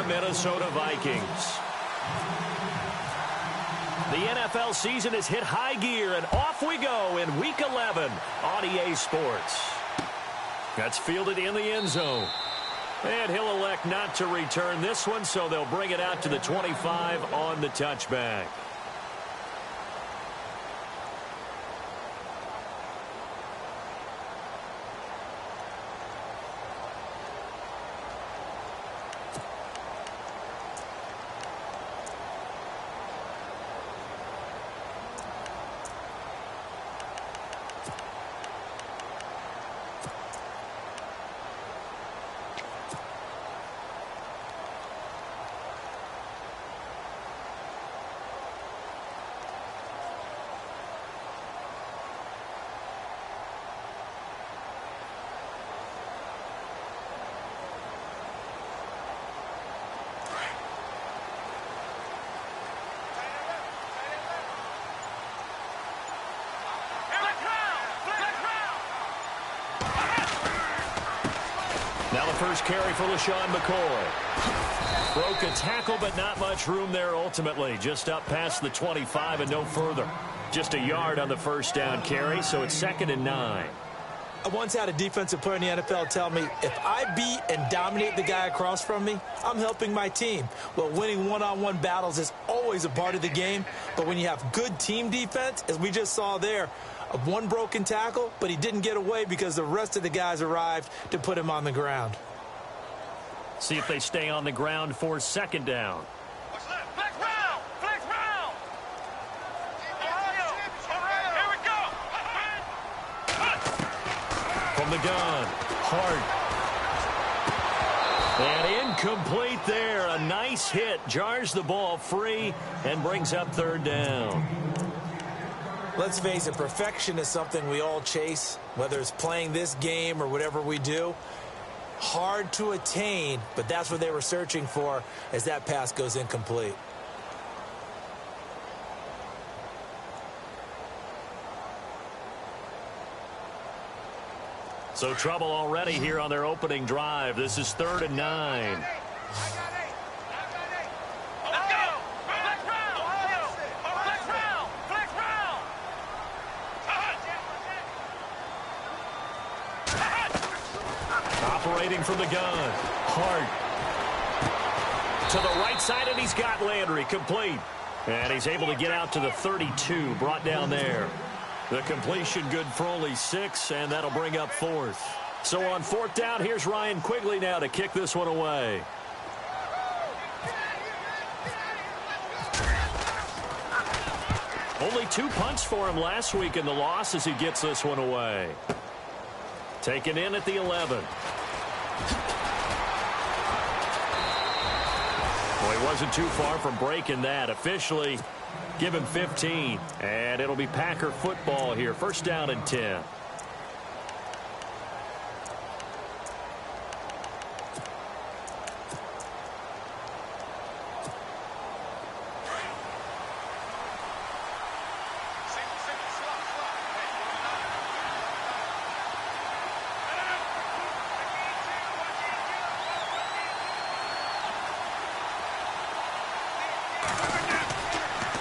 Minnesota Vikings. The NFL season has hit high gear, and off we go in Week 11 on EA Sports. That's fielded in the end zone. And he'll elect not to return this one, so they'll bring it out to the 25 on the touchback. Now the first carry for LaShawn McCoy. Broke a tackle, but not much room there ultimately. Just up past the 25 and no further. Just a yard on the first down carry, so it's 2nd and 9. I once had a defensive player in the NFL tell me, if I beat and dominate the guy across from me, I'm helping my team. Well, winning one-on-one battles is always a part of the game, but when you have good team defense, as we just saw there, one broken tackle, but he didn't get away because the rest of the guys arrived to put him on the ground. See if they stay on the ground for 2nd down. Flex round! Flex round! Here we go! From the gun, Hart. And incomplete there. A nice hit. Jars the ball free and brings up 3rd down. Let's face it, perfection is something we all chase, whether it's playing this game or whatever we do. Hard to attain, but that's what they were searching for as that pass goes incomplete. So trouble already here on their opening drive. This is 3rd and 9. Operating from the gun, Hart. To the right side, and he's got Landry complete. And he's able to get out to the 32, brought down there. The completion good for only 6, and that'll bring up 4th. So on 4th down, here's Ryan Quigley now to kick this one away. Only 2 punts for him last week in the loss as he gets this one away. Taken in at the 11. Well, he wasn't too far from breaking that. Officially, give him 15. And it'll be Packer football here. 1st down and 10.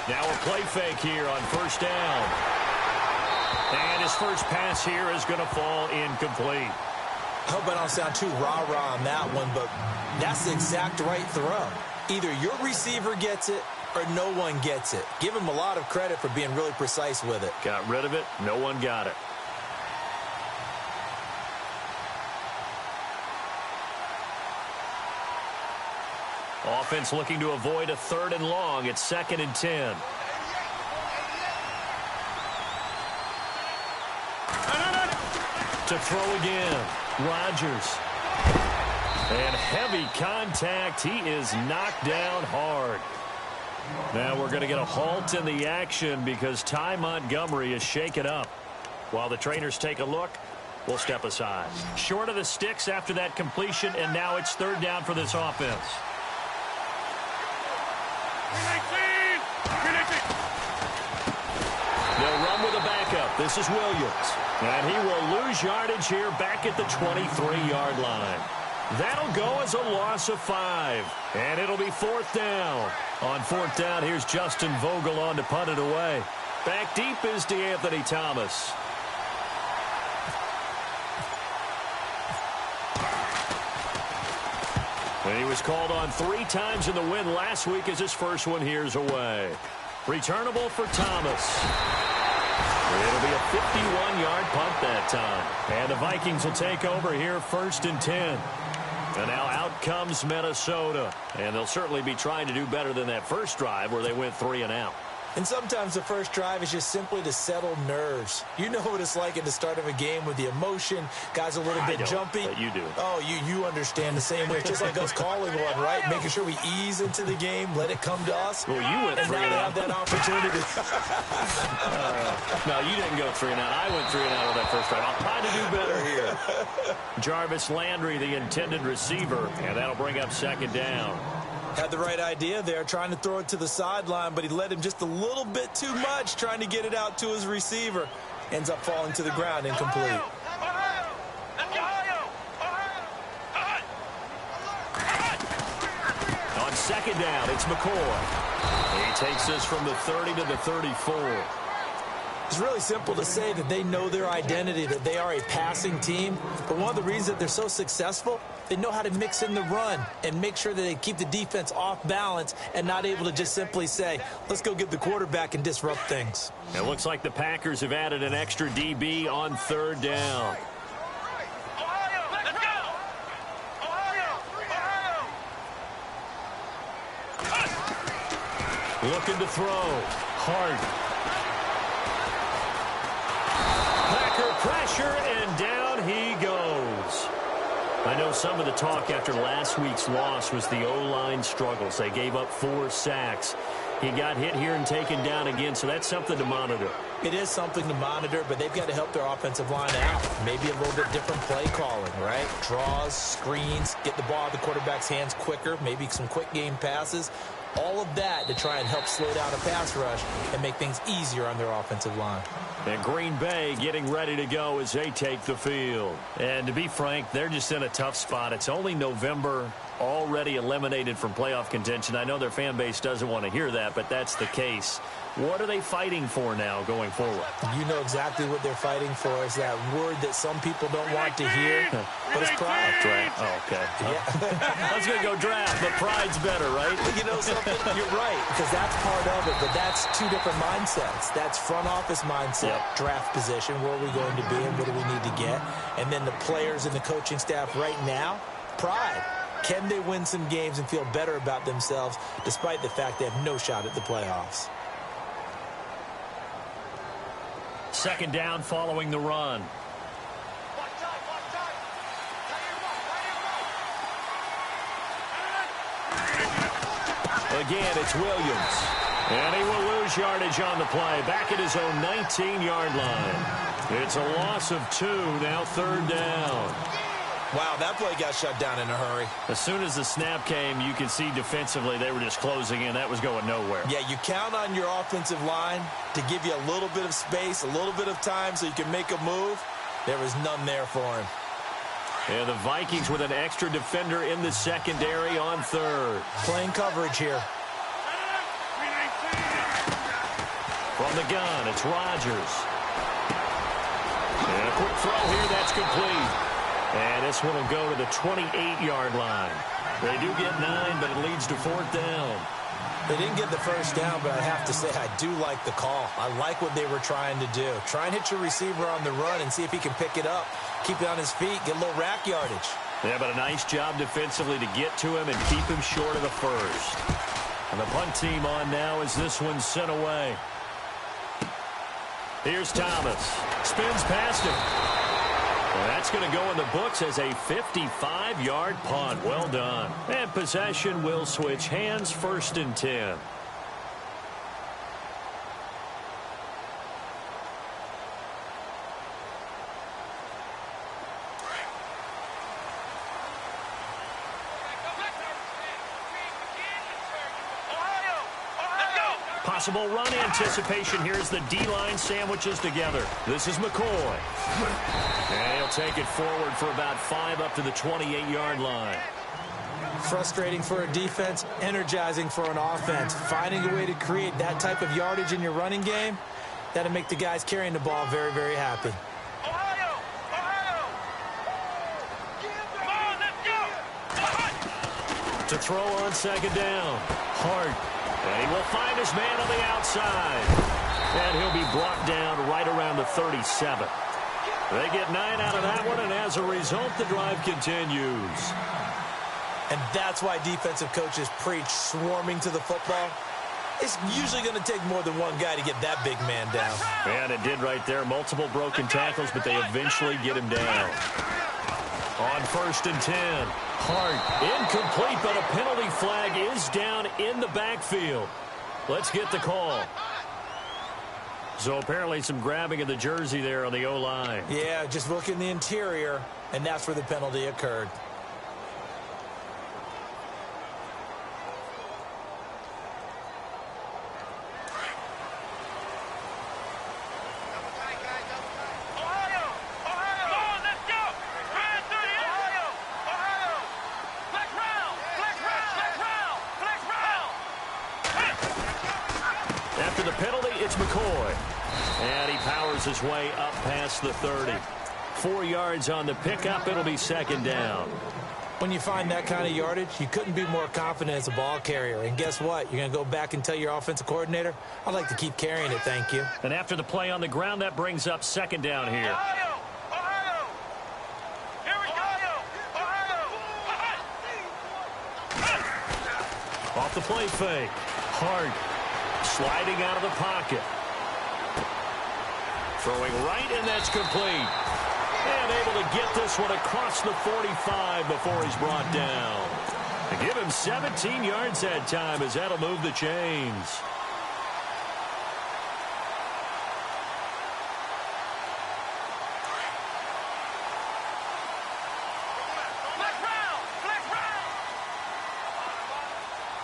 Now a play fake here on 1st down. And his first pass here is going to fall incomplete. I hope I don't sound too rah-rah on that one, but that's the exact right throw. Either your receiver gets it or no one gets it. Give him a lot of credit for being really precise with it. Got rid of it. No one got it. Offense looking to avoid a 3rd and long. It's 2nd and 10. To throw again, Rodgers. And heavy contact. He is knocked down hard. Now we're going to get a halt in the action because Ty Montgomery is shaken up. While the trainers take a look, we'll step aside. Short of the sticks after that completion, and now it's 3rd down for this offense. They'll run with a backup. This is Williams. And he will lose yardage here back at the 23-yard line. That'll go as a loss of 5. And it'll be 4th down. On 4th down, here's Justin Vogel on to punt it away. Back deep is DeAnthony Thomas. And he was called on 3 times in the win last week as his first one here's away. Returnable for Thomas. It'll be a 51-yard punt that time. And the Vikings will take over here 1st and 10. And now out comes Minnesota. And they'll certainly be trying to do better than that first drive where they went 3 and out. And sometimes the first drive is just simply to settle nerves. You know what it's like at the start of a game with the emotion. Guys a little bit jumpy. But you do. Oh, you understand the same way. It's just like us calling one, right? Making sure we ease into the game, let it come to us. Well, you went 3 and out. And now they have that opportunity. No, you didn't go 3 and out. I went 3 and out on that first drive. I'll try to do better here. Jarvis Landry, the intended receiver, and that'll bring up 2nd down. Had the right idea there, trying to throw it to the sideline, but he led him just a little bit too much, trying to get it out to his receiver. Ends up falling to the ground, incomplete. On 2nd down, it's McCoy. He takes this from the 30 to the 34. It's really simple to say that they know their identity, that they are a passing team. But one of the reasons that they're so successful, they know how to mix in the run and make sure that they keep the defense off balance and not able to just simply say, let's go get the quarterback and disrupt things. It looks like the Packers have added an extra DB on 3rd down. Looking to throw. Hard. Pressure, and down he goes. I know some of the talk after last week's loss was the O-line struggles. They gave up 4 sacks. He got hit here and taken down again, so that's something to monitor. It is something to monitor, but they've got to help their offensive line out. Maybe a little bit different play calling, right? Draws, screens, get the ball out of the quarterback's hands quicker, maybe some quick game passes. All of that to try and help slow down a pass rush and make things easier on their offensive line. And Green Bay getting ready to go as they take the field. And to be frank, they're just in a tough spot. It's only November, already eliminated from playoff contention. I know their fan base doesn't want to hear that, but that's the case. What are they fighting for now going forward? You know exactly what they're fighting for. Is that word that some people don't want to hear, but it's pride. Draft. Oh, okay. Yeah. I was going to go draft, but pride's better, right? You know something? You're right, because that's part of it, but that's 2 different mindsets. That's front office mindset, draft position, where are we going to be and what do we need to get? And then the players and the coaching staff right now, pride. Can they win some games and feel better about themselves despite the fact they have no shot at the playoffs? 2nd down following the run. Again, it's Williams. And he will lose yardage on the play. Back at his own 19-yard line. It's a loss of 2, now 3rd down. Wow, that play got shut down in a hurry. As soon as the snap came, you could see defensively they were just closing in. That was going nowhere. Yeah, you count on your offensive line to give you a little bit of space, a little bit of time so you can make a move. There was none there for him. And the Vikings with an extra defender in the secondary on 3rd. Playing coverage here. From the gun, it's Rodgers. And a quick throw here, that's complete. And this one will go to the 28-yard line. They do get 9, but it leads to 4th down. They didn't get the first down, but I have to say I do like the call. I like what they were trying to do. Try and hit your receiver on the run and see if he can pick it up. Keep it on his feet, get a little rack yardage. Yeah, but a nice job defensively to get to him and keep him short of the first. And the punt team on now as this one's sent away. Here's Thomas. Spins past him. And that's going to go in the books as a 55-yard punt. Well done. And possession will switch hands, 1st and 10. Possible run anticipation here as the D-line sandwiches together. This is McCoy. And he'll take it forward for about 5 up to the 28-yard line. Frustrating for a defense, energizing for an offense. Finding a way to create that type of yardage in your running game, that'll make the guys carrying the ball very, very happy. Ohio! Ohio! Come on, let's go! To throw on second down. Hart. And he will find his man on the outside. And he'll be brought down right around the 37. They get 9 out of that one, and as a result, the drive continues. And that's why defensive coaches preach swarming to the football. It's usually going to take more than one guy to get that big man down. And it did right there. Multiple broken tackles, but they eventually get him down. On 1st and 10. Hart. Incomplete, but a penalty flag is down in the backfield. Let's get the call. So apparently some grabbing of the jersey there on the O-line. Yeah, just look in the interior, and that's where the penalty occurred. After the penalty, it's McCoy. And he powers his way up past the 30. 4 yards on the pickup. It'll be second down. When you find that kind of yardage, you couldn't be more confident as a ball carrier. And guess what? You're going to go back and tell your offensive coordinator, I'd like to keep carrying it, thank you. And after the play on the ground, that brings up second down here. Ohio! Ohio! Here we go! Ohio! Off the play fake. Hart. Sliding out of the pocket. Throwing right, and that's complete. And able to get this one across the 45 before he's brought down. To give him 17 yards that time, as that'll move the chains.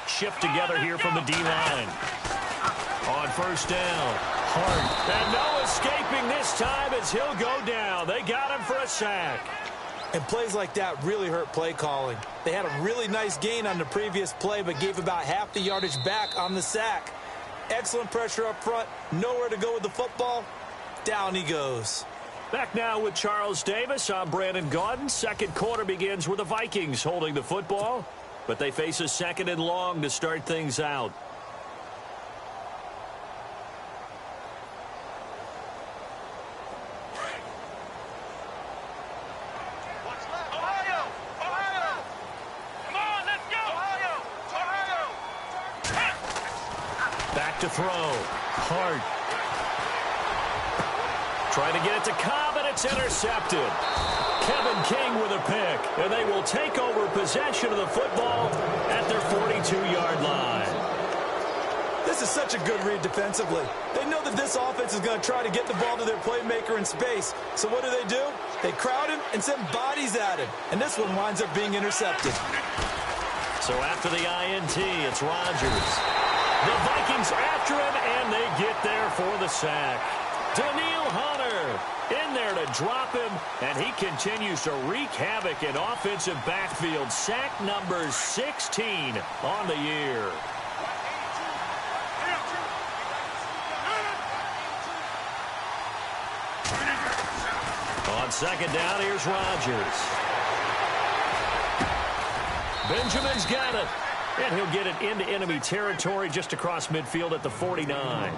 Shift together here from the D-line. On 1st down, Hart. And no escaping this time as he'll go down. They got him for a sack. And plays like that really hurt play calling. They had a really nice gain on the previous play, but gave about half the yardage back on the sack. Excellent pressure up front. Nowhere to go with the football. Down he goes. Back now with Charles Davis. I'm Brandon Gaudin. Second quarter begins with the Vikings holding the football, but they face a 2nd and long to start things out. To throw. Hart. Trying to get it to Cobb, and it's intercepted. Kevin King with a pick, and they will take over possession of the football at their 42-yard line. This is such a good read defensively. They know that this offense is going to try to get the ball to their playmaker in space. So what do? They crowd him and send bodies at him. And this one winds up being intercepted. So after the INT, it's Rodgers. The Vikings after him, and they get there for the sack. Daniil Hunter in there to drop him, and he continues to wreak havoc in offensive backfield. Sack number 16 on the year. On 2nd down, here's Rodgers. Benjamin's got it. And he'll get it into enemy territory just across midfield at the 49.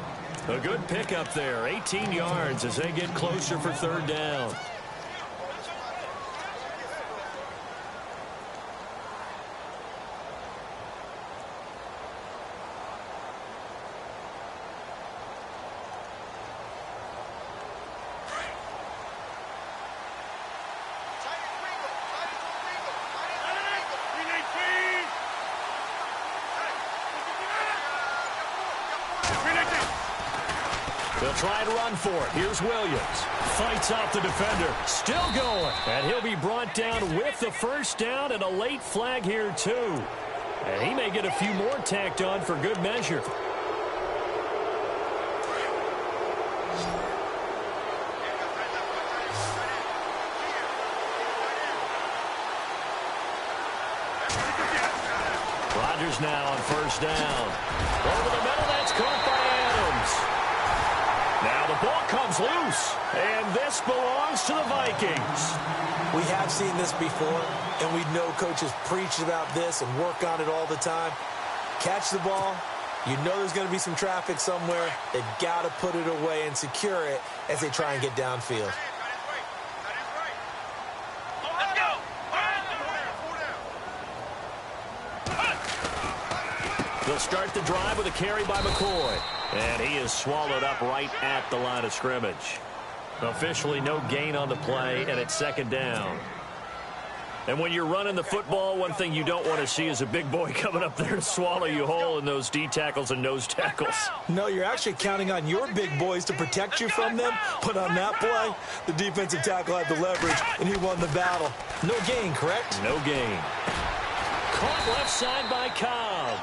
A good pickup there, 18 yards as they get closer for 3rd down. They'll try and run for it. Here's Williams. Fights off the defender. Still going. And he'll be brought down with the 1st down, and a late flag here, too. And he may get a few more tacked on for good measure. Rodgers now on first down. Over the middle, that's caught by Adams. Now the ball comes loose, and this belongs to the Vikings. We have seen this before, and we know coaches preach about this and work on it all the time. Catch the ball. You know there's going to be some traffic somewhere. They've got to put it away and secure it as they try and get downfield. They'll start the drive with a carry by McCoy. And he is swallowed up right at the line of scrimmage. Officially no gain on the play, and it's second down. And when you're running the football, one thing you don't want to see is a big boy coming up there to swallow you whole in those D tackles and nose tackles. No, you're actually counting on your big boys to protect you from them. But on that play, the defensive tackle had the leverage, and he won the battle. No gain, correct? No gain. Caught left side by Cobb.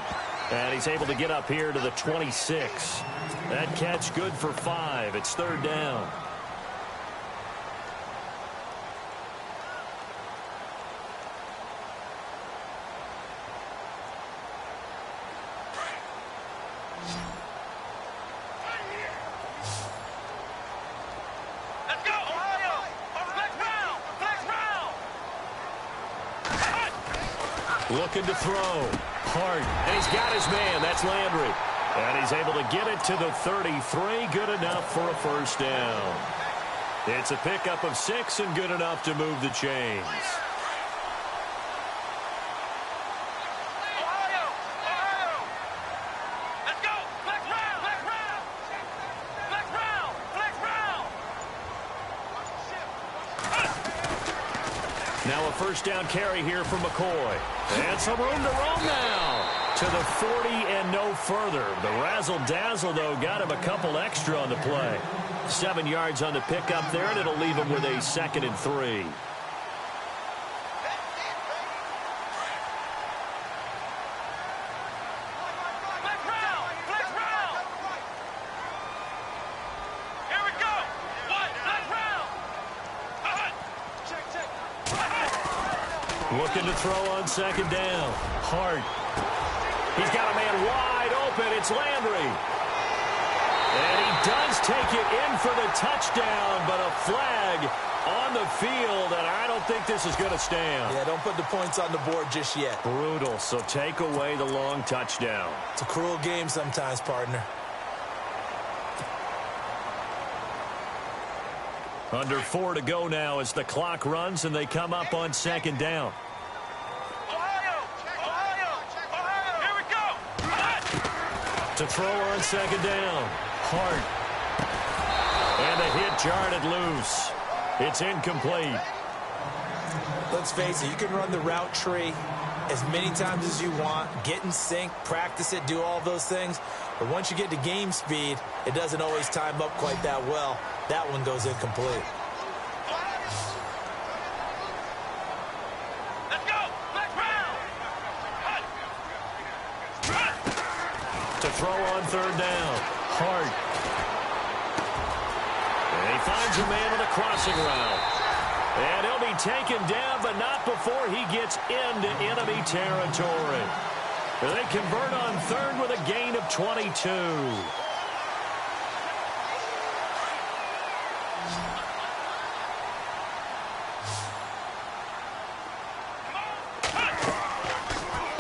And he's able to get up here to the 26. That catch good for 5. It's third down. Let's go, Ohio! Flex round! Flex round! Looking to throw. Hard. And he's got his man. That's Landry. And he's able to get it to the 33. Good enough for a first down. It's a pickup of 6 and good enough to move the chains. Ohio! Ohio! Let's go! Flex round! Flex round! Flex round! Flex round! Now a first down carry here from McCoy. And some room to roam now. To the 40 and no further. The razzle-dazzle, though, got him a couple extra on the play. 7 yards on the pickup there, and it'll leave him with a 2nd and 3. Flex round! Flex round! Here we go! What? Flex round! Check. Looking to throw on second down. Hart. He's got a man wide open. It's Landry. And he does take it in for the touchdown, but a flag on the field, and I don't think this is going to stand. Yeah, don't put the points on the board just yet. Brutal, so take away the long touchdown. It's a cruel game sometimes, partner. Under 4 to go now as the clock runs, and they come up on second down. To throw on second down. Hart. And a hit jarred it loose. It's incomplete. Let's face it, you can run the route tree as many times as you want, get in sync, practice it, do all those things. But once you get to game speed, it doesn't always time up quite that well. That one goes incomplete. Throw on third down. Hart. And he finds a man with a crossing route. And he'll be taken down, but not before he gets into enemy territory. They convert on third with a gain of 22.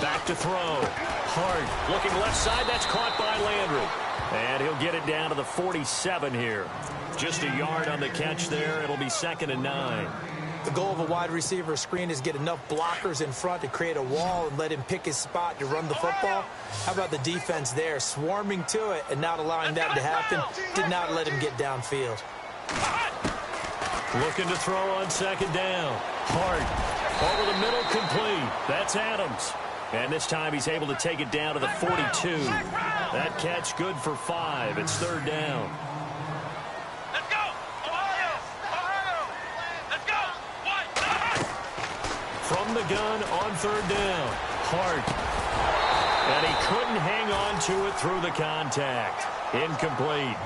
Back to throw. Hart looking left side. That's caught by Landry. And he'll get it down to the 47 here. Just a yard on the catch there. It'll be 2nd and 9. The goal of a wide receiver screen is get enough blockers in front to create a wall and let him pick his spot to run the football. How about the defense there, swarming to it and not allowing that to happen? Did not let him get downfield. Looking to throw on second down. Hart over the middle, complete. That's Adams. And this time he's able to take it down to the 42. That catch good for 5. It's third down. Let's go! Ohio! Ohio! Let's go! What? From the gun on third down. Hart. And he couldn't hang on to it through the contact. Incomplete.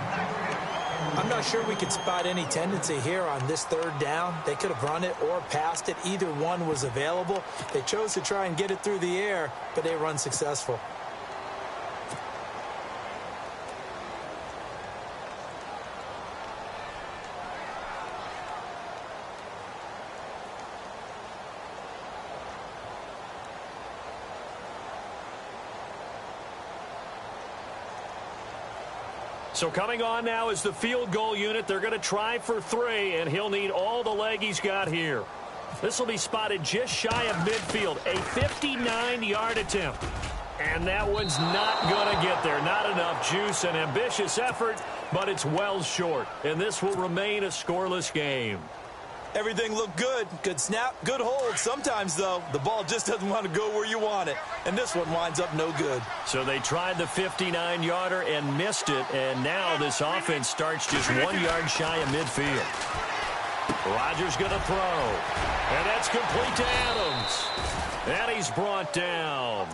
I'm not sure we could spot any tendency here on this third down. They could have run it or passed it. Either one was available. They chose to try and get it through the air, but they were unsuccessful. So coming on now is the field goal unit. They're going to try for 3, and he'll need all the leg he's got here. This will be spotted just shy of midfield, a 59-yard attempt. And that one's not going to get there. Not enough juice, an ambitious effort, but it's well short. And this will remain a scoreless game. Everything looked good. Good snap, good hold. Sometimes, though, the ball just doesn't want to go where you want it. And this one winds up no good. So they tried the 59-yarder and missed it. And now this offense starts just 1 yard shy of midfield. Rodgers going to throw. And that's complete to Adams. And he's brought down.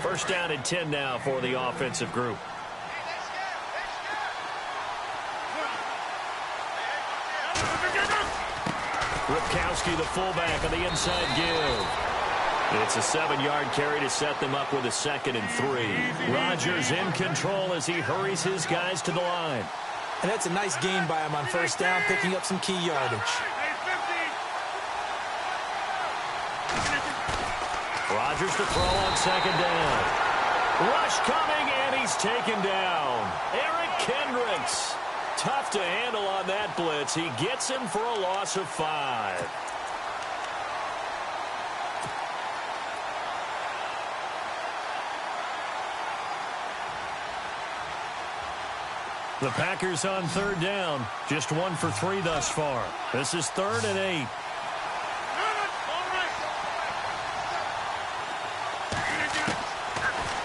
First down and 10 now for the offensive group. Ripkowski, the fullback, on the inside give. It's a 7-yard carry to set them up with a 2nd and 3. Rodgers in control as he hurries his guys to the line. And that's a nice gain by him on first down, picking up some key yardage. Rodgers to throw on 2nd down. Rush coming, and he's taken down. Eric Kendricks. Tough to handle on that blitz. He gets him for a loss of 5. The Packers on 3rd down. Just 1 for 3 thus far. This is 3rd and 8.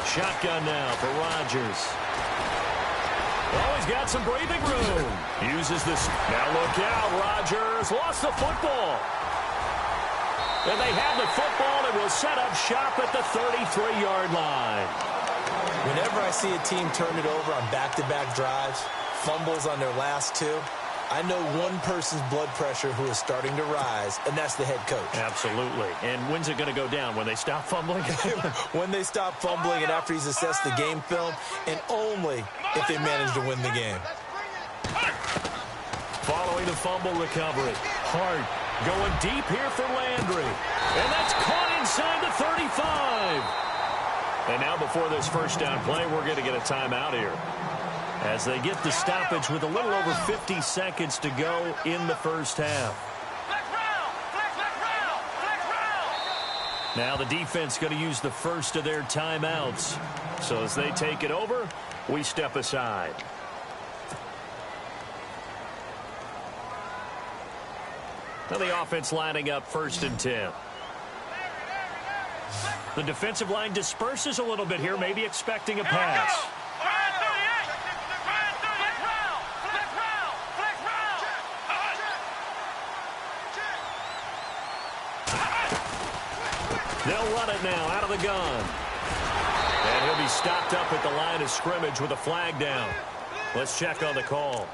Shotgun now for Rodgers. Oh, he's got some breathing room. Uses this. Now look out. Rodgers lost the football. And they have the football and will set up shop at the 33-yard line. Whenever I see a team turn it over on back-to-back drives, fumbles on their last 2, I know one person's blood pressure who is starting to rise, and that's the head coach. Absolutely. And when's it going to go down? When they stop fumbling? When they stop fumbling and after he's assessed the game film, and only if they manage to win the game. Following the fumble recovery. Hart going deep here for Landry. And that's caught inside the 35. And now before this first down play, we're going to get a timeout here, as they get the stoppage with a little over 50 seconds to go in the first half. Now the defense going to use the first of their timeouts. So as they take it over, we step aside. Now the offense lining up 1st and 10. The defensive line disperses a little bit here, maybe expecting a pass. They'll run it now out of the gun. And he'll be stopped up at the line of scrimmage with a flag down. Let's check on the call.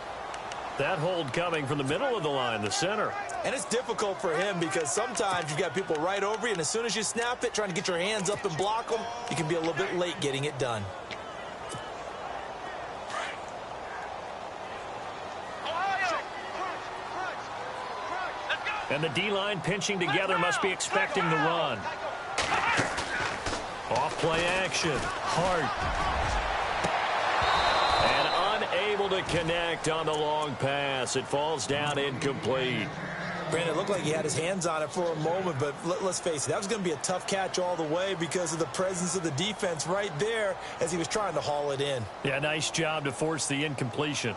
That hold coming from the middle of the line, the center. And it's difficult for him because sometimes you've got people right over you, and as soon as you snap it, trying to get your hands up and block them, you can be a little bit late getting it done. And the D-line pinching together must be expecting the run. Off-play action. Hart. And unable to connect on the long pass. It falls down incomplete. Brandon, it looked like he had his hands on it for a moment, but let's face it, that was going to be a tough catch all the way because of the presence of the defense right there as he was trying to haul it in. Yeah, nice job to force the incompletion.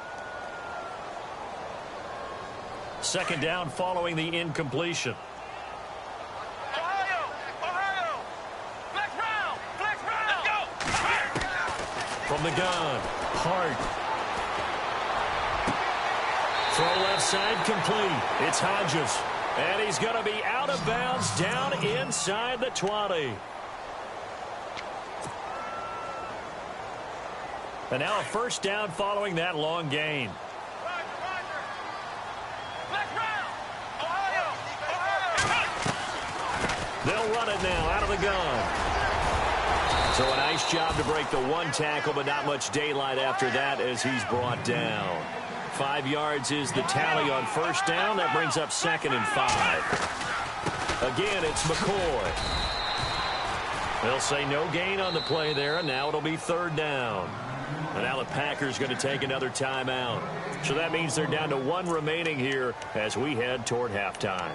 2nd down following the incompletion. From the gun, Hart. Throw left side complete. It's Hodges. And he's going to be out of bounds down inside the 20. And now a first down following that long gain. They'll run it now out of the gun. So a nice job to break the one tackle, but not much daylight after that as he's brought down. 5 yards is the tally on first down. That brings up 2nd and 5. Again, it's McCoy. They'll say no gain on the play there, and now it'll be 3rd down. And now the Packers going to take another timeout. So that means they're down to 1 remaining here as we head toward halftime.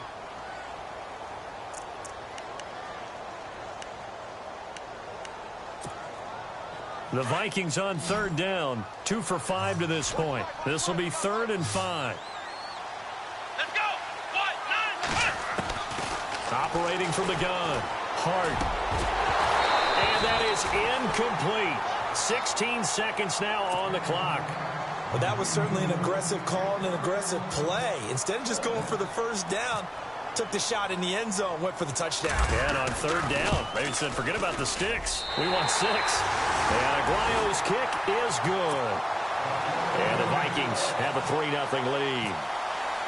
The Vikings on 3rd down, 2 for 5 to this point. This will be 3rd and 5. Let's go. 1, 9, 1. Operating from the gun. Hart. And that is incomplete. 16 seconds now on the clock. Well, that was certainly an aggressive call and an aggressive play. Instead of just going for the first down, took the shot in the end zone, went for the touchdown. And on 3rd down, maybe said, forget about the sticks. We want 6. And Aguayo's kick is good. And the Vikings have a 3-0 lead.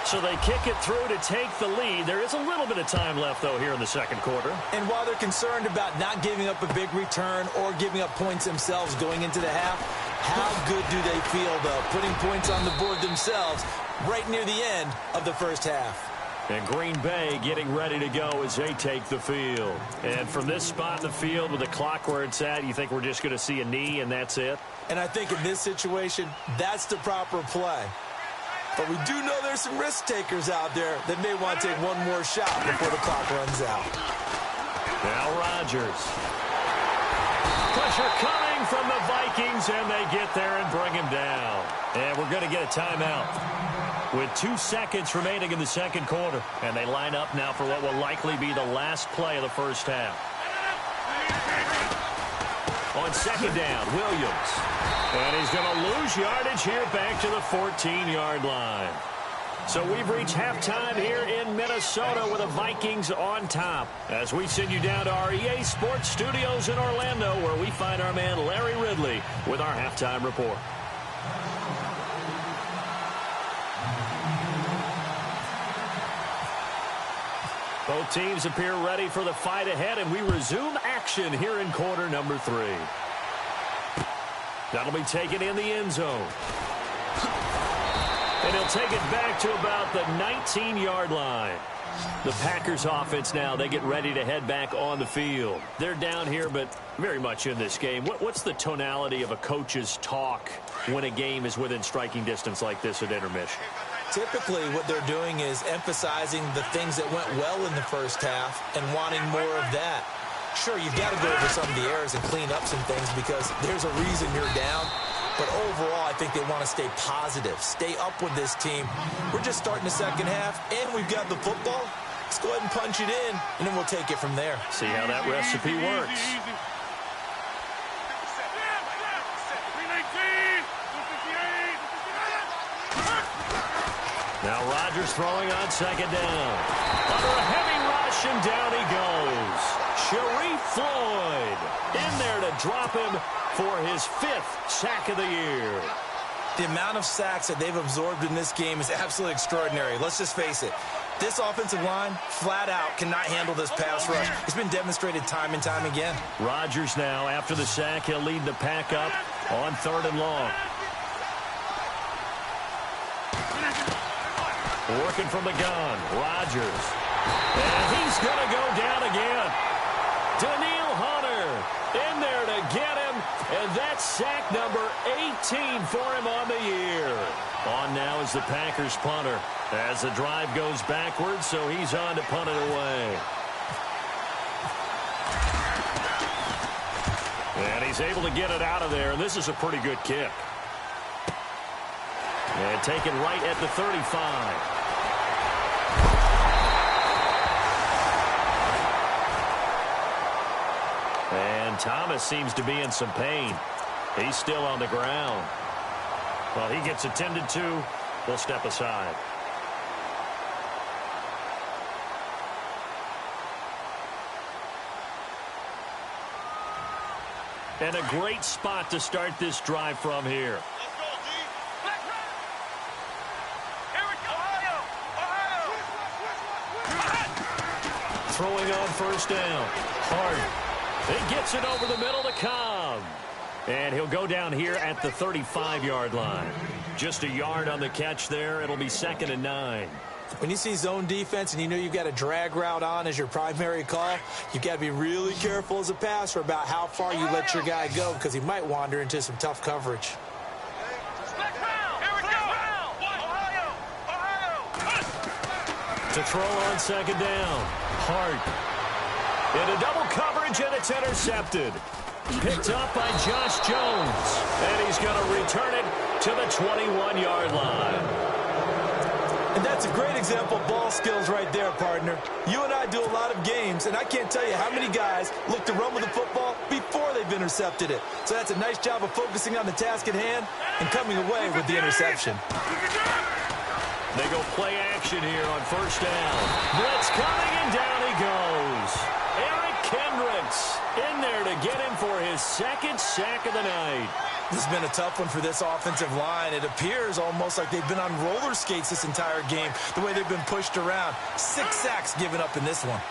So they kick it through to take the lead. There is a little bit of time left, though, here in the second quarter. And while they're concerned about not giving up a big return or giving up points themselves going into the half, how good do they feel, though, putting points on the board themselves right near the end of the first half? And Green Bay getting ready to go as they take the field. And from this spot in the field with the clock where it's at, you think we're just going to see a knee and that's it? And I think in this situation, that's the proper play. But we do know there's some risk takers out there that may want to take one more shot before the clock runs out. Now Rodgers. Pressure coming from the Vikings, and they get there and bring him down. And we're going to get a timeout with 2 seconds remaining in the second quarter. And they line up now for what will likely be the last play of the first half. On 2nd down, Williams. And he's going to lose yardage here back to the 14-yard line. So we've reached halftime here in Minnesota with the Vikings on top. As we send you down to our EA Sports Studios in Orlando, where we find our man Larry Ridley with our halftime report. Both teams appear ready for the fight ahead, and we resume action here in quarter number 3. That'll be taken in the end zone. And he'll take it back to about the 19-yard line. The Packers offense now, they get ready to head back on the field. They're down here, but very much in this game. What's the tonality of a coach's talk when a game is within striking distance like this at intermission? Typically, what they're doing is emphasizing the things that went well in the first half and wanting more of that. Sure, you've got to go over some of the errors and clean up some things because there's a reason you're down. But overall, I think they want to stay positive, stay up with this team. We're just starting the second half, and we've got the football. Let's go ahead and punch it in, and then we'll take it from there. See how that recipe works. Now Rodgers throwing on 2nd down. Under a heavy rush, and down he goes. Sharif Floyd in there to drop him for his 5th sack of the year. The amount of sacks that they've absorbed in this game is absolutely extraordinary. Let's just face it. This offensive line, flat out, cannot handle this pass rush. It's been demonstrated time and time again. Rodgers now, after the sack, he'll lead the pack up on 3rd and long. Working from the gun, Rodgers. And he's going to go down again. Daniil Hunter in there to get him. And that's sack number 18 for him on the year. On now is the Packers punter as the drive goes backwards, so he's on to punt it away. And he's able to get it out of there, and this is a pretty good kick. And taken right at the 35. And Thomas seems to be in some pain. He's still on the ground. Well, he gets attended to. We'll step aside. And a great spot to start this drive from here. Let's go, D. Here we go. Ohio. Throwing on first down. Hart. He gets it over the middle to Cobb. And he'll go down here at the 35-yard line. Just a yard on the catch there. It'll be 2nd and 9. When you see zone defense and you know you've got a drag route on as your primary call, you've got to be really careful as a passer about how far you let your guy go because he might wander into some tough coverage. Here we go. Ohio. To throw on 2nd down. Hart. Into double coverage, and it's intercepted. Picked up by Josh Jones. And he's going to return it to the 21-yard line. And that's a great example of ball skills right there, partner. You and I do a lot of games, and I can't tell you how many guys look to run with the football before they've intercepted it. So that's a nice job of focusing on the task at hand and coming away with the interception. They go play action here on first down. Blitz coming, and down he goes. Eric Kendricks in there to get him for his 2nd sack of the night. This has been a tough one for this offensive line. It appears almost like they've been on roller skates this entire game, the way they've been pushed around. 6 sacks given up in this one.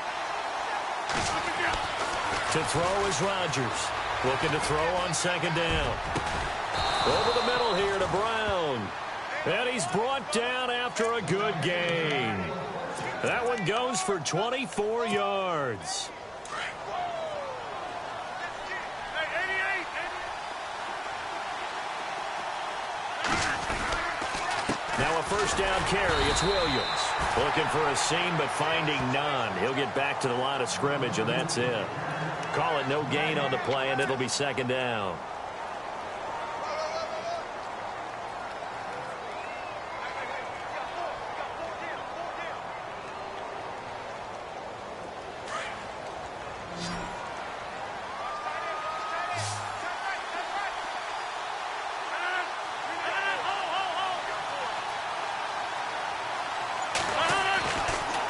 To throw is Rodgers. Looking to throw on 2nd down. Over the middle here to Brown. And he's brought down after a good gain. That one goes for 24 yards. Now a first down carry. It's Williams. Looking for a seam, but finding none. He'll get back to the line of scrimmage, and that's it. Call it no gain on the play, and it'll be 2nd down.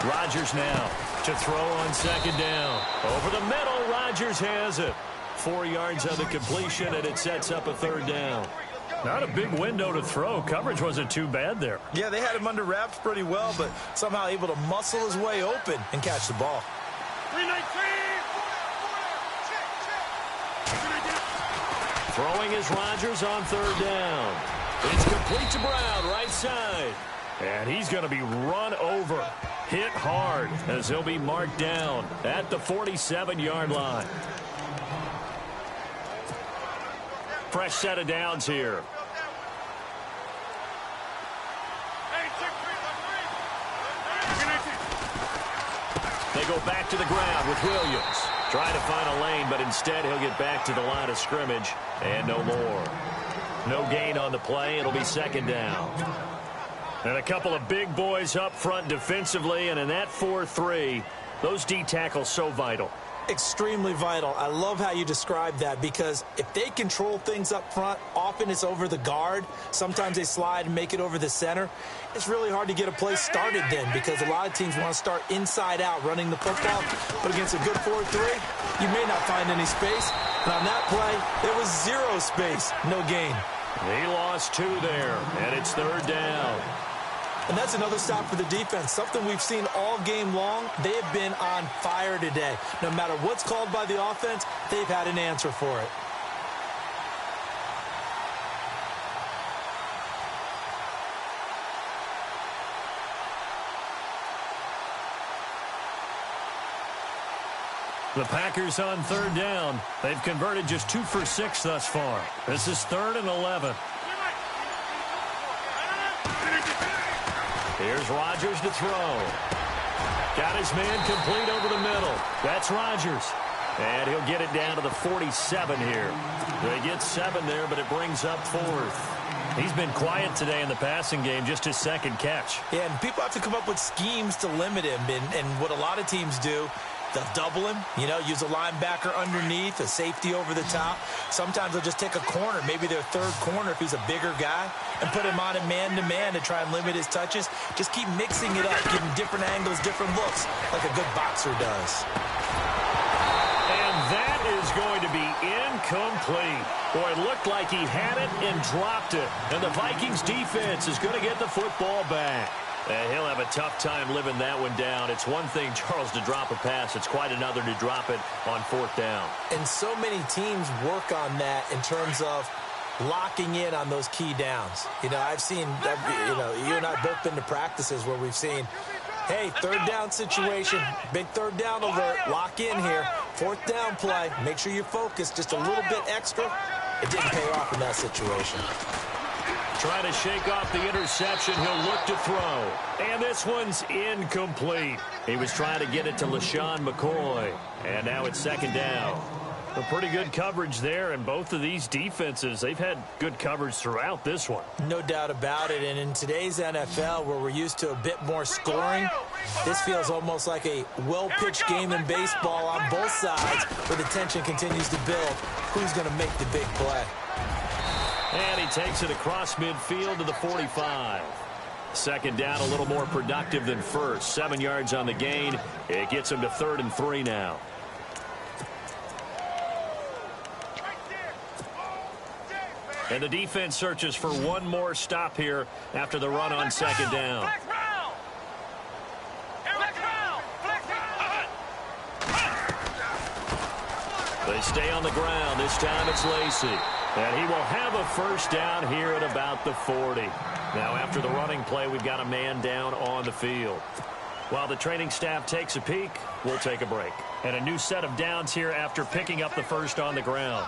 Rodgers now to throw on 2nd down. Over the middle, Rodgers has it. 4 yards on the completion, and it sets up a 3rd down. Not a big window to throw. Coverage wasn't too bad there. Yeah, they had him under wraps pretty well, but somehow able to muscle his way open and catch the ball. Throwing is Rodgers on 3rd down. It's complete to Brown, right side. And he's going to be run over, hit hard, as he'll be marked down at the 47-yard line. Fresh set of downs here. They go back to the ground with Williams. Trying to find a lane, but instead he'll get back to the line of scrimmage. And no more. No gain on the play. It'll be 2nd down. And a couple of big boys up front defensively, and in that 4-3, those D tackles so vital. Extremely vital. I love how you describe that because if they control things up front, often it's over the guard. Sometimes they slide and make it over the center. It's really hard to get a play started then because a lot of teams want to start inside out running the football. But against a good 4-3, you may not find any space. And on that play, there was 0 space, no gain. He lost 2 there, and it's 3rd down. And that's another stop for the defense, something we've seen all game long. They have been on fire today. No matter what's called by the offense, they've had an answer for it. The Packers on 3rd down. They've converted just 2 for 6 thus far. This is 3rd and 11. Here's Rodgers to throw. Got his man complete over the middle. That's Rodgers. And he'll get it down to the 47 here. They get 7 there, but it brings up 4th. He's been quiet today in the passing game, just his 2nd catch. Yeah, and people have to come up with schemes to limit him. And what a lot of teams do, they'll double him, use a linebacker underneath, a safety over the top. Sometimes they'll just take a corner, maybe their 3rd corner if he's a bigger guy, and put him on a man-to-man to try and limit his touches. Just keep mixing it up, give him different angles, different looks, like a good boxer does. And that is going to be Incomplete. Boy, it looked like he had it and dropped it. And the Vikings defense is going to get the football back. And he'll have a tough time living that one down. It's one thing, Charles, to drop a pass. It's quite another to drop it on fourth down. And so many teams work on that in terms of locking in on those key downs. You know, I've seen, you and I both been to practices where we've seen, hey, third down situation, big third down alert, lock in here. Fourth down play, make sure you focus just a little bit extra. It didn't pay off in that situation. Trying to shake off the interception. He'll look to throw. And this one's incomplete. He was trying to get it to LaShawn McCoy. And now it's second down. A pretty good coverage there, and both of these defenses, they've had good coverage throughout this one. No doubt about it, and in today's NFL, where we're used to a bit more scoring, this feels almost like a well-pitched game in baseball on both sides, where the tension continues to build. Who's going to make the big play? And he takes it across midfield to the 45. Second down, a little more productive than first. 7 yards on the gain. It gets him to 3rd and 3 now. And the defense searches for one more stop here after the run on second down. They stay on the ground. This time it's Lacy. And he will have a first down here at about the 40. Now after the running play, we've got a man down on the field. While the training staff takes a peek, we'll take a break. And a new set of downs here after picking up the first on the ground.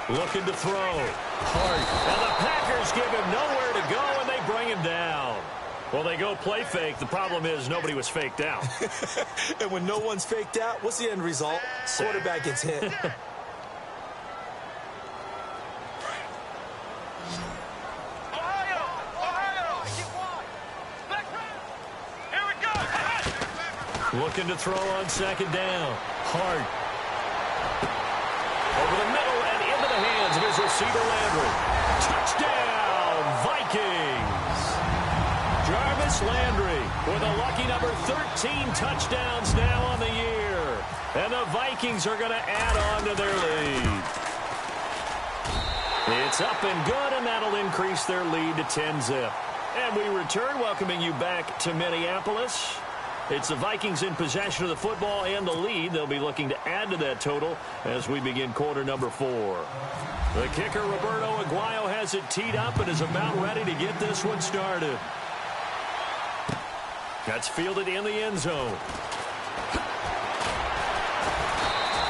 Looking to throw. Hard. And the Packers give him nowhere to go, and they bring him down. Well, they go play fake. The problem is nobody was faked out. And when no one's faked out, what's the end result? Quarterback gets hit. Looking to throw on second down. Hard. Over the middle and into the hands of his receiver, Landry. Touchdown, Vikings. Jarvis Landry with a lucky number 13 touchdowns now on the year. And the Vikings are going to add on to their lead. It's up and good, and that'll increase their lead to 10-zip. And we return, welcoming you back to Minneapolis. It's the Vikings in possession of the football and the lead. They'll be looking to add to that total as we begin quarter number 4. The kicker, Roberto Aguayo, has it teed up and is about ready to get this one started. That's fielded in the end zone.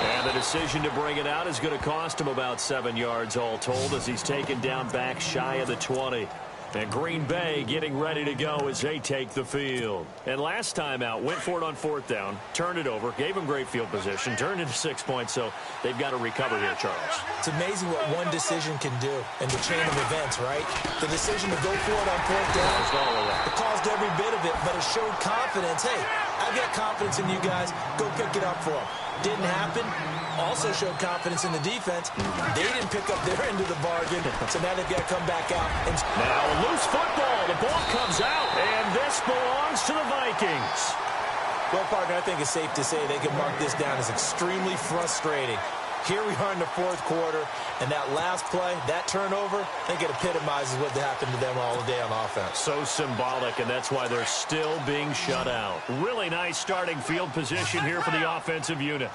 And the decision to bring it out is going to cost him about 7 yards all told as he's taken down back shy of the 20. And Green Bay getting ready to go as they take the field. And last time out, went for it on fourth down, turned it over, gave them great field position, turned into 6 points, so they've got to recover here, Charles. It's amazing what one decision can do in the chain of events, right? The decision to go for it on fourth down, it caused every bit of it, but it showed confidence. Hey, I've got confidence in you guys. Go pick it up for them. Didn't happen. Also showed confidence in the defense. They didn't pick up their end of the bargain, so now they've got to come back out. And now a loose football. The ball comes out, and this belongs to the Vikings. Well, partner, I think it's safe to say they can mark this down as extremely frustrating. Here we are in the fourth quarter, and that last play, that turnover, I think it epitomizes what happened to them all day on offense. So symbolic, and that's why they're still being shut out. Really nice starting field position here for the offensive unit.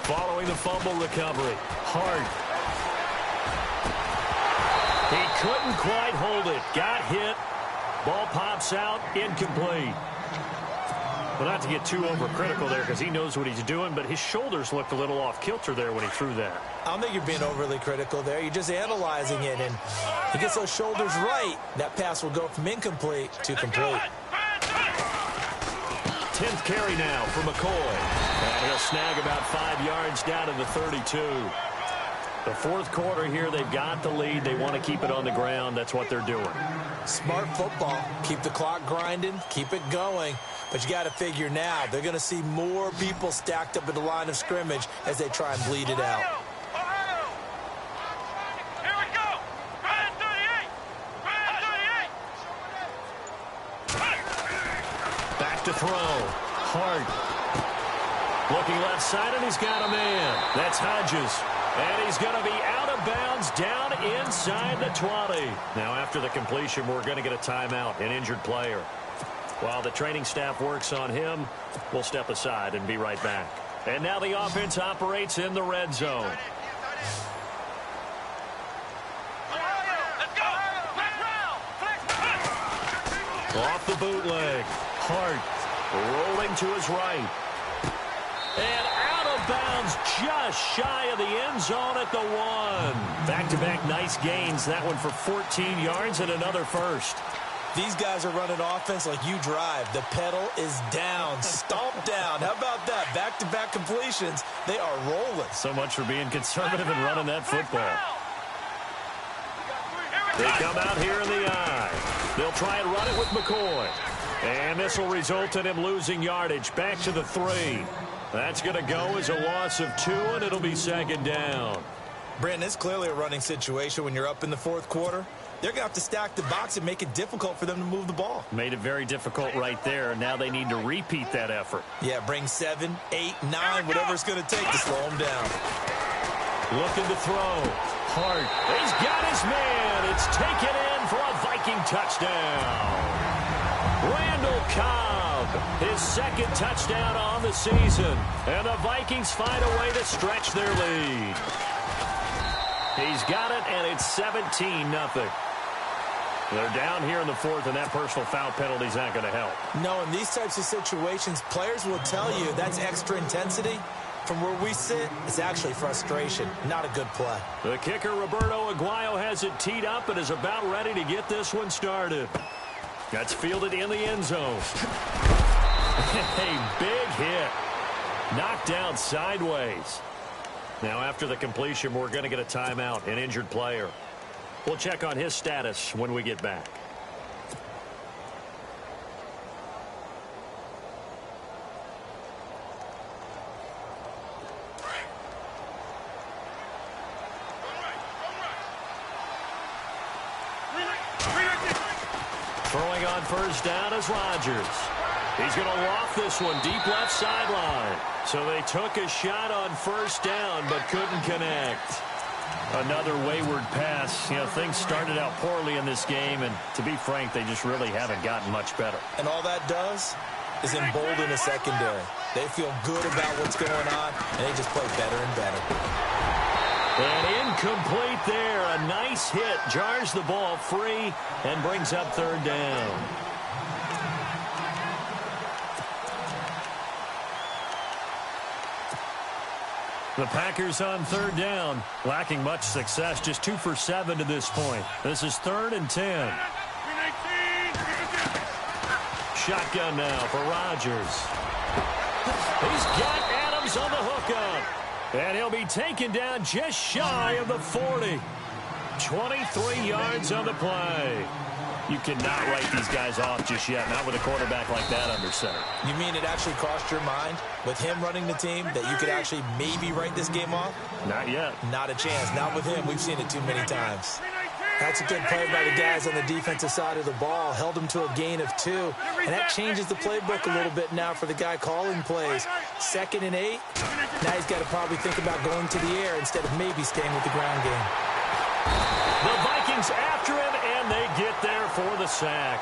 Following the fumble recovery. Hard. He couldn't quite hold it. Got hit. Ball pops out. Incomplete. Well, not to get too overcritical there because he knows what he's doing, but his shoulders looked a little off kilter there when he threw that. I don't think you're being overly critical there. You're just analyzing it, and he gets those shoulders right. That pass will go from incomplete to complete. 10th carry now for McCoy. And he'll snag about 5 yards down to the 32. The fourth quarter here, they've got the lead. They want to keep it on the ground. That's what they're doing. Smart football. Keep the clock grinding. Keep it going. But you got to figure now, they're going to see more people stacked up at the line of scrimmage as they try and bleed it out. Here we go. to throw. Hart. Looking left side, and he's got a man. That's Hodges. And he's going to be out of bounds down inside the 20. Now, after the completion, we're going to get a timeout, an injured player. While the training staff works on him, we'll step aside and be right back. And now the offense operates in the red zone. Off the bootleg. Hart rolling to his right. And out of bounds just shy of the end zone at the 1. Back-to-back nice gains. That one for 14 yards and another first. These guys are running offense like you drive. The pedal is down, stomp down. How about that? Back-to-back completions. They are rolling. So much for being conservative and running that football. They come out here in the eye. They'll try and run it with McCoy. And this will result in him losing yardage. Back to the 3. That's going to go as a loss of 2, and it'll be second down. Brandon, it's clearly a running situation when you're up in the fourth quarter. They're going to have to stack the box and make it difficult for them to move the ball. Made it very difficult right there. Now they need to repeat that effort. Yeah, bring 7, 8, 9, whatever it's going to take to slow them down. Looking to throw. Hart. He's got his man. It's taken in for a Viking touchdown. Randall Cobb, his second touchdown on the season. And the Vikings find a way to stretch their lead. He's got it, and it's 17-0. They're down here in the fourth, and that personal foul penalty is not going to help. No, in these types of situations, players will tell you that's extra intensity. From where we sit, it's actually frustration. Not a good play. The kicker, Roberto Aguayo, has it teed up and is about ready to get this one started. That's fielded in the end zone. A big hit. Knocked down sideways. Now, after the completion, we're going to get a timeout, an injured player. We'll check on his status when we get back. Throwing on first down is Rodgers. He's going to loft this one deep left sideline. So they took a shot on first down but couldn't connect. Another wayward pass. You know, things started out poorly in this game, and to be frank, they just really haven't gotten much better. And all that does is embolden the secondary. They feel good about what's going on, and they just play better and better. And incomplete there. A nice hit. Jars the ball free and brings up third down. The Packers on third down, lacking much success, just 2 for 7 to this point. This is 3rd and 10. Shotgun now for Rodgers. He's got Adams on the hookup. And he'll be taken down just shy of the 40. 23 yards on the play. You cannot write these guys off just yet, not with a quarterback like that under center. You mean it actually crossed your mind, with him running the team, that you could actually maybe write this game off? Not yet. Not a chance. Not with him. We've seen it too many times. That's a good play by the guys on the defensive side of the ball. Held them to a gain of 2. And that changes the playbook a little bit now for the guy calling plays. 2nd and 8. Now he's got to probably think about going to the air instead of maybe staying with the ground game. The Vikings after him, and they get there for the sack.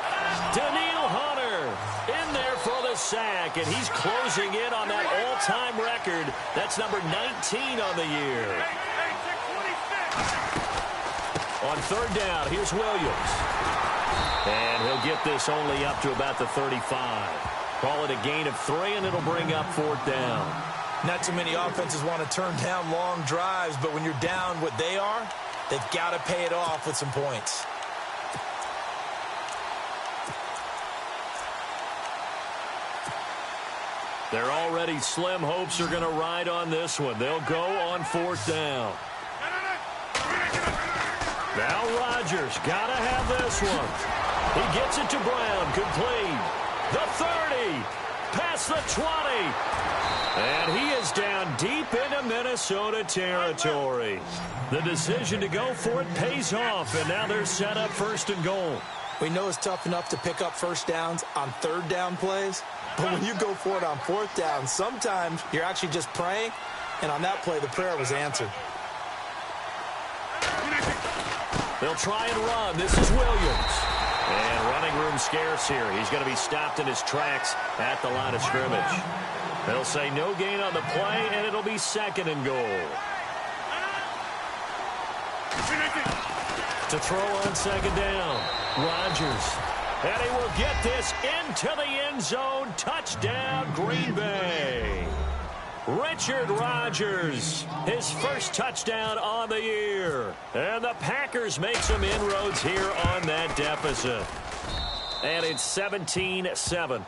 Danielle Hunter in there for the sack, and he's closing in on that all-time record. That's number 19 on the year. On third down, here's Williams. And he'll get this only up to about the 35. Call it a gain of 3, and it'll bring up 4th down. Not too many offenses want to turn down long drives, but when you're down what they are, they've got to pay it off with some points. They're already slim hopes are going to ride on this one. They'll go on 4th down. Now Rodgers got to have this one. He gets it to Brown, complete. The 30, past the 20. And he is down deep into Minnesota territory. The decision to go for it pays off, and now they're set up 1st and goal. We know it's tough enough to pick up first downs on third down plays, But when you go for it on 4th down, sometimes you're actually just praying, and on that play, the prayer was answered. They'll try and run. This is Williams. And running room scarce here. He's going to be stopped in his tracks at the line of scrimmage. They'll say no gain on the play, and it'll be 2nd and goal. To throw on 2nd down, Rodgers. And he will get this into the end zone. Touchdown, Green Bay. Richard Rodgers, his first touchdown on the year. And the Packers make some inroads here on that deficit. And it's 17-7.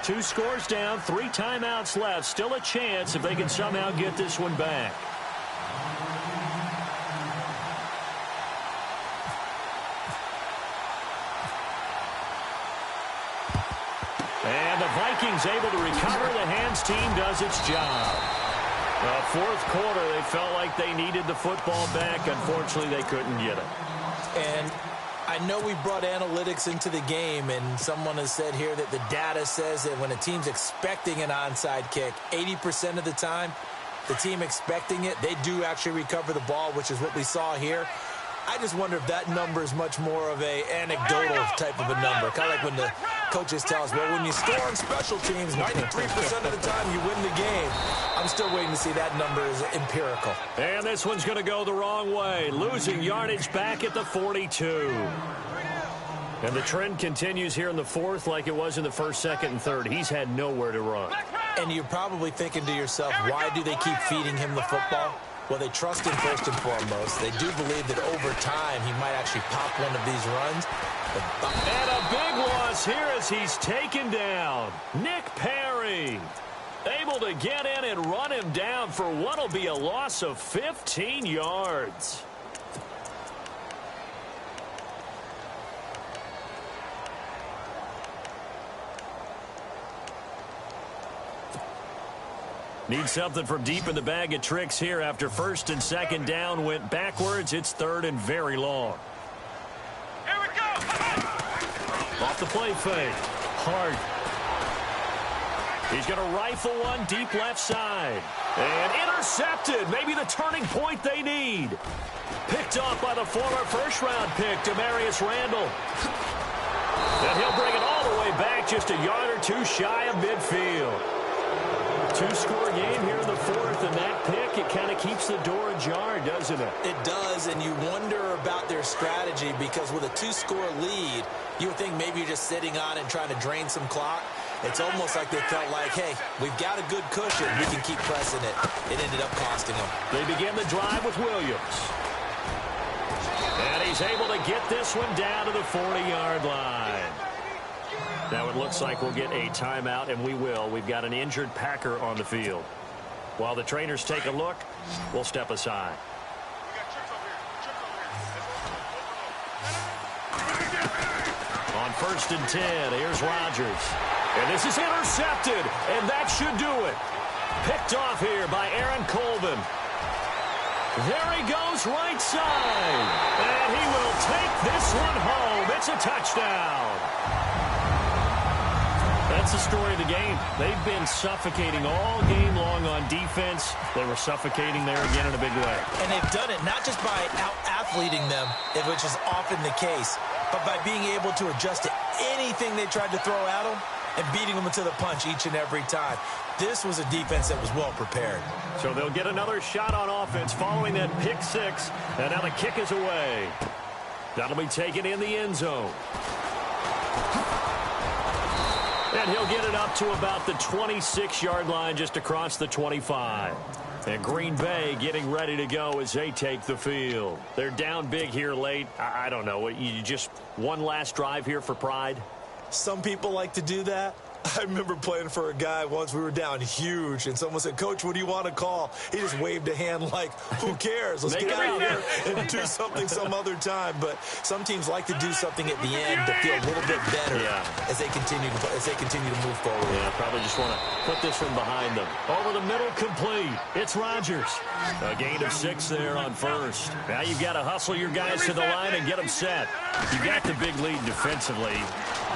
Two scores down, 3 timeouts left. Still a chance if they can somehow get this one back. And the Vikings able to recover. The hands team does its job. 4th quarter, they felt like they needed the football back. Unfortunately, they couldn't get it. And I know we brought analytics into the game, and someone has said here that the data says that when a team's expecting an onside kick, 80% of the time, the team expecting it, they do actually recover the ball, which is what we saw here. I just wonder if that number is much more of a anecdotal type of a number. Kind of like when the coaches tell us, well, when you score on special teams, 93% of the time you win the game. I'm still waiting to see that number is empirical. And this one's going to go the wrong way. Losing yardage back at the 42. And the trend continues here in the 4th like it was in the 1st, 2nd, and 3rd. He's had nowhere to run. And you're probably thinking to yourself, why do they keep feeding him the football? Well, they trust him first and foremost. They do believe that over time he might actually pop one of these runs. And a big loss here as he's taken down. Nick Perry able to get in and run him down for what will be a loss of 15 yards. Need something from deep in the bag of tricks here after 1st and 2nd down went backwards. It's 3rd and very long. Here we go. Off the play fake. Hart. He's going to rifle one deep left side. And intercepted. Maybe the turning point they need. Picked off by the former first-round pick, Demarius Randall. And he'll bring it all the way back just a yard or 2 shy of midfield. 2-score game here in the 4th, and that pick, it kind of keeps the door ajar, doesn't it? It does, and you wonder about their strategy because with a 2-score lead, you would think maybe you're just sitting on and trying to drain some clock. It's almost like they felt like, hey, we've got a good cushion. We can keep pressing it. It ended up costing them. They begin the drive with Williams. And he's able to get this one down to the 40-yard line. Now it looks like we'll get a timeout, and we will. We've got an injured Packer on the field. While the trainers take a look, we'll step aside. On 1st and 10, here's Rodgers. And this is intercepted, and that should do it. Picked off here by Aaron Colvin. There he goes right side. And he will take this one home. It's a touchdown. That's the story of the game. They've been suffocating all game long on defense. They were suffocating there again in a big way. And they've done it not just by out-athleting them, which is often the case, but by being able to adjust to anything they tried to throw at them and beating them to the punch each and every time. This was a defense that was well prepared. So they'll get another shot on offense following that pick 6. And now the kick is away. That'll be taken in the end zone. And he'll get it up to about the 26-yard line just across the 25. And Green Bay getting ready to go as they take the field. They're down big here late. I don't know. You just one last drive here for pride? Some people like to do that. I remember playing for a guy once. We were down huge, and someone said, "Coach, what do you want to call?" He just waved a hand like, "Who cares? Let's get out of here and do something some other time." But some teams like to do something at the end to feel a little bit better as they continue to move forward. Yeah, probably just want to put this one behind them. Over the middle, complete. It's Rodgers. A gain of 6 there on first. Now you've got to hustle your guys to the line and get them set. You got the big lead defensively.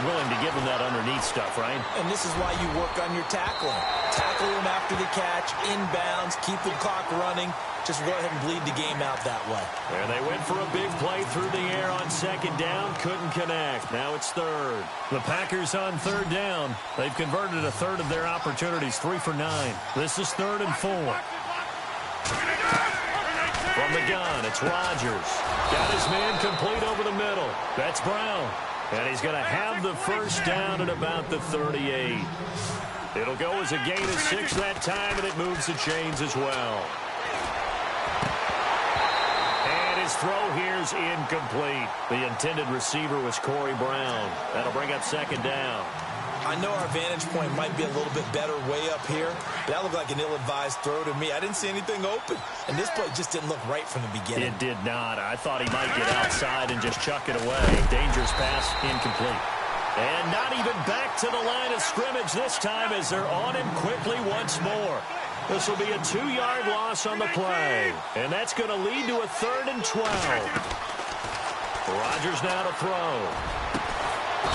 Willing to give them that underneath stuff, right? And this is why you work on your tackling. Tackle them after the catch, inbounds, keep the clock running. Just go ahead and bleed the game out that way. And they went for a big play through the air on second down. Couldn't connect. Now it's third. The Packers on third down. They've converted a third of their opportunities, 3 for 9. This is 3rd and 4. From the gun, it's Rodgers. Got his man complete over the middle. That's Brown. And he's going to have the first down at about the 38. It'll go as a gain of 6 that time, and it moves the chains as well. And his throw here's incomplete. The intended receiver was Corey Brown. That'll bring up second down. I know our vantage point might be a little bit better way up here, but that looked like an ill-advised throw to me. I didn't see anything open, and this play just didn't look right from the beginning. It did not. I thought he might get outside and just chuck it away. Dangerous pass, incomplete. And not even back to the line of scrimmage this time as they're on him quickly once more. This will be a 2-yard loss on the play, and that's going to lead to a 3rd and 12. Rodgers now to throw.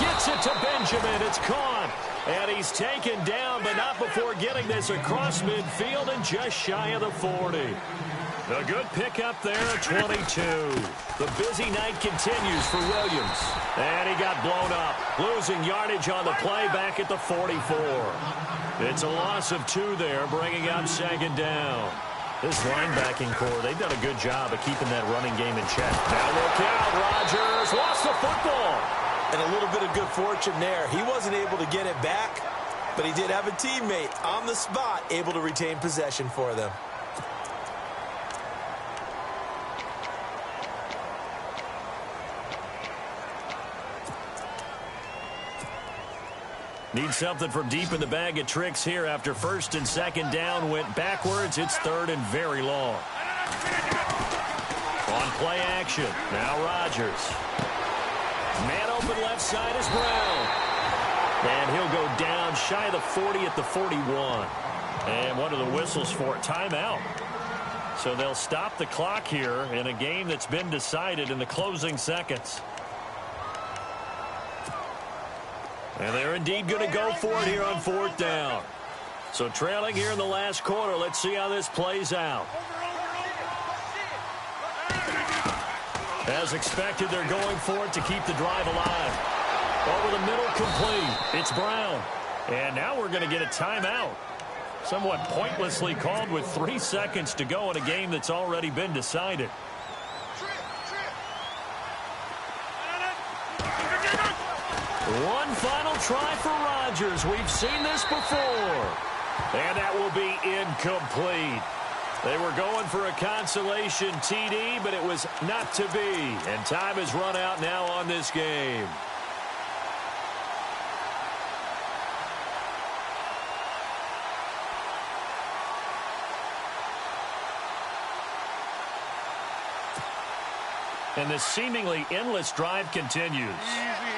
Gets it to Benjamin. It's caught. And he's taken down, but not before getting this across midfield and just shy of the 40. A good pickup there at 22. The busy night continues for Williams. And he got blown up, losing yardage on the play back at the 44. It's a loss of 2 there, bringing up second down. This linebacking core, they've done a good job of keeping that running game in check. Now look out, Rodgers lost the football. And a little bit of good fortune there. He wasn't able to get it back, but he did have a teammate on the spot able to retain possession for them. Need something from deep in the bag of tricks here after first and second down went backwards. It's 3rd and very long. On play action. Now Rodgers. Man open left side is Brown. And he'll go down shy of the 40 at the 41. And one of the whistles for a timeout. So they'll stop the clock here in a game that's been decided in the closing seconds. And they're indeed going to go for it here on 4th down. So trailing here in the last quarter. Let's see how this plays out. As expected, they're going for it to keep the drive alive. Over the middle, complete. It's Brown. And now we're going to get a timeout. Somewhat pointlessly called with 3 seconds to go in a game that's already been decided. One final try for Rodgers. We've seen this before. And that will be incomplete. They were going for a consolation TD, but it was not to be. And time has run out now on this game. And this seemingly endless drive continues. Easy.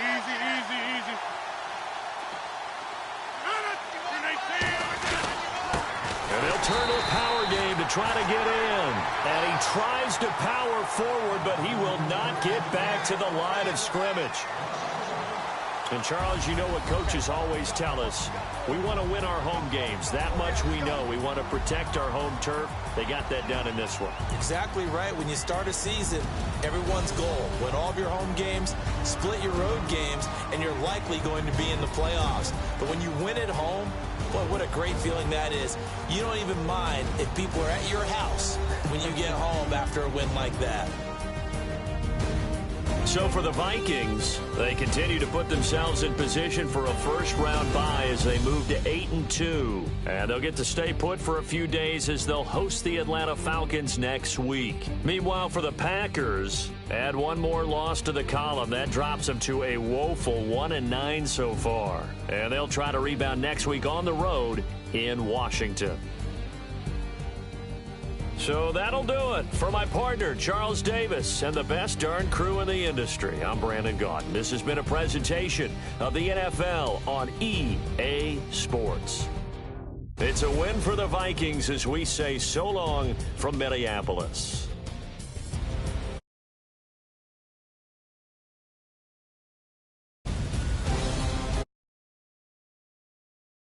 And they'll turn to a power game to try to get in. And he tries to power forward, but he will not get back to the line of scrimmage. And, Charles, you know what coaches always tell us. We want to win our home games. That much we know. We want to protect our home turf. They got that done in this one. Exactly right. When you start a season, everyone's goal, win all of your home games, split your road games, and you're likely going to be in the playoffs. But when you win at home, boy, what a great feeling that is. You don't even mind if people are at your house when you get home after a win like that. So for the Vikings, they continue to put themselves in position for a first-round bye as they move to 8-2. And they'll get to stay put for a few days as they'll host the Atlanta Falcons next week. Meanwhile, for the Packers, add one more loss to the column. That drops them to a woeful 1-9 so far. And they'll try to rebound next week on the road in Washington. So that'll do it. For my partner, Charles Davis, and the best darn crew in the industry, I'm Brandon Gaudin. This has been a presentation of the NFL on EA Sports. It's a win for the Vikings as we say so long from Minneapolis.